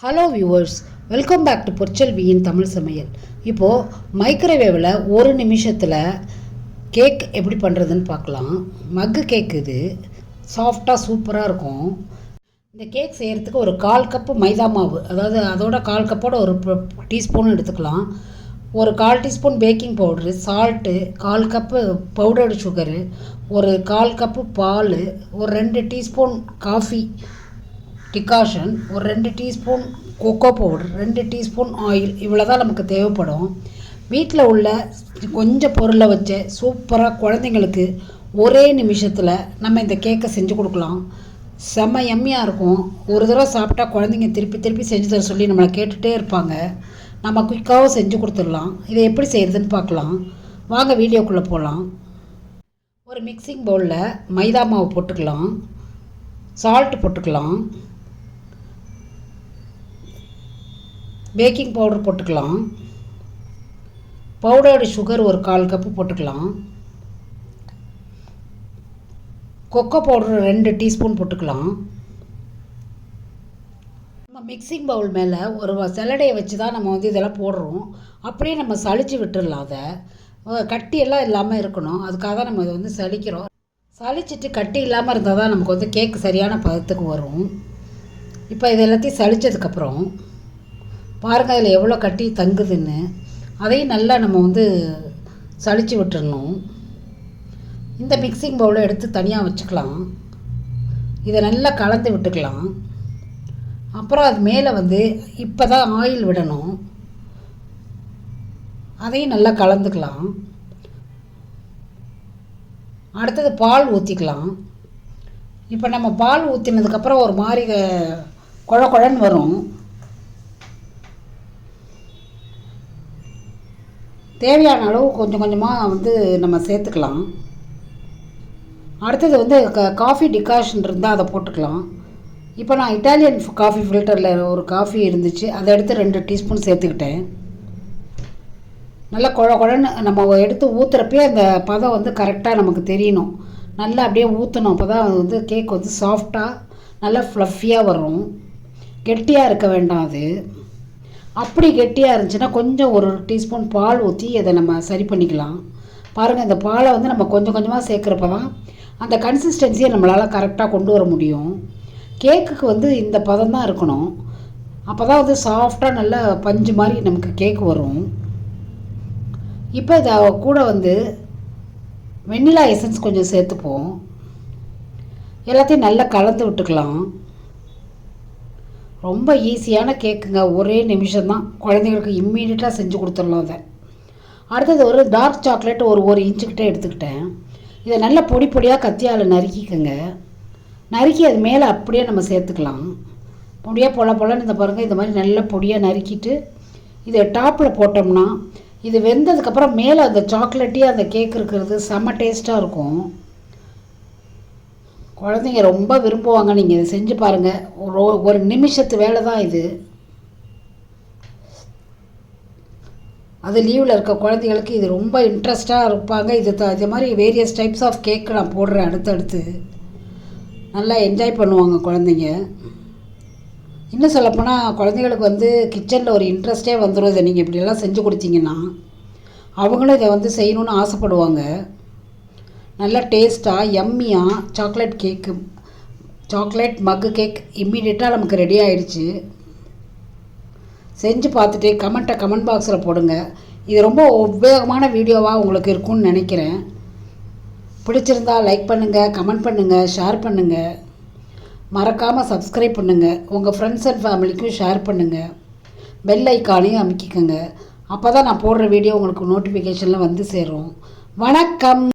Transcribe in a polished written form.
Hello viewers, welcome back to பொற்செல்வியின் தமிழ் சமையல். இப்போது மைக்ரோவேவில் ஒரு நிமிஷத்தில் கேக் எப்படி பண்ணுறதுன்னு பார்க்கலாம். மக்கு கேக் இது சாஃப்டாக சூப்பராக இருக்கும். இந்த கேக் செய்கிறதுக்கு ஒரு 1/4 கப்பு மைதா மாவு, அதாவது அதோட 1/4 கப்போட ஒரு டீஸ்பூன் எடுத்துக்கலாம். ஒரு 1/4 teaspoon baking powder, salt, 1/4 cup powdered sugar, ஒரு 1/4 கப்பு பால், ஒரு 2 டீஸ்பூன் காஃபி டிகாஷன், ஒரு 2 teaspoon cocoa powder, 2 teaspoon oil, இவ்வளோ தான் நமக்கு தேவைப்படும். வீட்டில் உள்ள கொஞ்சம் பொருளை வச்சு சூப்பராக குழந்தைங்களுக்கு ஒரே நிமிஷத்தில் நம்ம இந்த கேக்கை செஞ்சு கொடுக்கலாம். செம்ம எம்மியாக இருக்கும். ஒரு தடவை சாப்பிட்டா குழந்தைங்க திருப்பி திருப்பி செஞ்சு தர சொல்லி நம்மளை கேட்டுகிட்டே இருப்பாங்க. நம்ம குயிக்காகவும் செஞ்சு கொடுத்துடலாம். இதை எப்படி செய்கிறதுன்னு பார்க்கலாம். வாங்க வீடியோக்குள்ளே போகலாம். ஒரு மிக்சிங் பவுலில் மைதா மாவு போட்டுக்கலாம், சால்ட்டு போட்டுக்கலாம், பேக்கிங் பவுடர் போட்டுக்கலாம், பவுடர்டு சுகர் ஒரு 1/4 கப்பு போட்டுக்கலாம், கொக்கோ பவுடர் 2 டீஸ்பூன் போட்டுக்கலாம். நம்ம மிக்சிங் பவுல் மேலே ஒரு சல்லடையை வச்சு தான் நம்ம இதெல்லாம் போடுறோம். அப்படியே நம்ம சளிச்சு விட்டுடலாம். அதை கட்டியெல்லாம் இல்லாமல் இருக்கணும். அதுக்காக தான் நம்ம இதை சலிக்கிறோம். சளிச்சிட்டு கட்டி இல்லாமல் இருந்தால் தான் நமக்கு கேக்கு சரியான பதத்துக்கு வரும். இப்போ இது எல்லாத்தையும் சளிச்சதுக்கப்புறம் பாருங்கள் அதில் எவ்வளோ கட்டி தங்குதுன்னு. அதையும் நல்லா நம்ம சளிச்சு விட்டுறணும். இந்த மிக்சிங் பவுலை எடுத்து தனியாக வச்சுக்கலாம். இதை நல்லா கலந்து விட்டுக்கலாம். அப்புறம் அது மேலே இப்போ தான் ஆயில் விடணும். அதையும் நல்லா கலந்துக்கலாம். அடுத்தது பால் ஊற்றிக்கலாம். இப்போ நம்ம பால் ஊற்றினதுக்கப்புறம் ஒரு மாதிரி குழ குழன்னு வரும். தேவையான அளவு கொஞ்சம் கொஞ்சமாக நம்ம சேர்த்துக்கலாம். அடுத்தது காஃபி டிகாஷன் இருந்தால் அதை போட்டுக்கலாம். இப்போ நான் இட்டாலியன் காஃபி ஃபில்டரில் ஒரு காஃபி இருந்துச்சு, அதை எடுத்து 2 டீஸ்பூன் சேர்த்துக்கிட்டேன். நல்லா குழ குழன்னு நம்ம எடுத்து ஊற்றுறப்பே அந்த பதம் கரெக்டாக நமக்கு தெரியணும். நல்லா அப்படியே ஊற்றணும். அப்போ தான் கேக் சாஃப்டாக நல்லா ஃப்ளஃபியாக வரும். கெட்டியாக இருக்க வேண்டாம். அது அப்படி கெட்டியாக இருந்துச்சுன்னா கொஞ்சம் ஒரு டீஸ்பூன் பால் ஊற்றி அதை நம்ம சரி பண்ணிக்கலாம். பாருங்கள், இந்த பாலை நம்ம கொஞ்சம் கொஞ்சமாக சேர்க்குறப்ப தான் அந்த கன்சிஸ்டன்சியை நம்மளால் கரெக்டாக கொண்டு வர முடியும். கேக்குக்கு இந்த பதம் தான் இருக்கணும். அப்போ தான் சாஃப்டாக நல்லா பஞ்சு மாதிரி நமக்கு கேக் வரும். இப்போ இதை கூட வெண்ணிலா எசன்ஸ் கொஞ்சம் சேர்த்துப்போம். எல்லாத்தையும் நல்லா கலந்து விட்டுக்கலாம். ரொம்ப ஈஸியான கேக்குங்க, ஒரே நிமிஷம் தான். குழந்தைங்களுக்கு இம்மீடியட்டாக செஞ்சு கொடுத்துடலாம். அதை அடுத்தது ஒரு டார்க் சாக்லேட் ஒரு இன்ச்சுக்கிட்டே எடுத்துக்கிட்டேன். இதை நல்லா பொடி பொடியாக கத்தியால் நறுக்கிக்கோங்க. நறுக்கி அது மேலே அப்படியே நம்ம சேர்த்துக்கலாம். பொடியாக பொலன்னு இந்த பாருங்கள், இந்த மாதிரி நல்லா பொடியாக நறுக்கிட்டு இதை டாப்பில் போட்டோம்னா இது வெந்ததுக்கப்புறம் மேலே அந்த சாக்லேட்டே அந்த கேக் இருக்கிறது செம்ம டேஸ்ட்டாக இருக்கும். குழந்தைங்க ரொம்ப விரும்புவாங்க. நீங்கள் இதை செஞ்சு பாருங்கள். ஒரு நிமிஷத்து வேலை தான் இது. அது லீவில் இருக்க குழந்தைங்களுக்கு இது ரொம்ப இன்ட்ரெஸ்டாக இருப்பாங்க. இது மாதிரி வேரியஸ் டைப்ஸ் ஆஃப் கேக்கு நான் போடுறேன் அடுத்தடுத்து. நல்லா என்ஜாய் பண்ணுவாங்க குழந்தைங்க. இன்னும் சொல்லப்போனால் குழந்தைங்களுக்கு கிச்சனில் ஒரு இன்ட்ரெஸ்டே வந்துடும். இதை நீங்கள் இப்படியெல்லாம் செஞ்சு கொடுத்தீங்கன்னா அவங்களும் இதை செய்யணுன்னு ஆசைப்படுவாங்க. நல்லா டேஸ்ட்டாக எம்மியாக சாக்லேட் கேக்கு, சாக்லேட் மக்கு கேக் இம்மீடியட்டாக நமக்கு ரெடி ஆகிடுச்சு. செஞ்சு பார்த்துட்டு கமெண்ட் பாக்ஸில் போடுங்க. இது ரொம்ப உபயோகமான வீடியோவாக உங்களுக்கு இருக்கும்னு நினைக்கிறேன். பிடிச்சிருந்தால் லைக் பண்ணுங்கள், கமெண்ட் பண்ணுங்கள், ஷேர் பண்ணுங்கள். மறக்காமல் சப்ஸ்கிரைப் பண்ணுங்கள். உங்கள் ஃப்ரெண்ட்ஸ் அண்ட் ஃபேமிலிக்கும் ஷேர் பண்ணுங்கள். பெல் ஐக்கானையும் அமைக்கிக்கோங்க. அப்போ தான் நான் போடுற வீடியோ உங்களுக்கு நோட்டிஃபிகேஷனில் சேரும். வணக்கம்.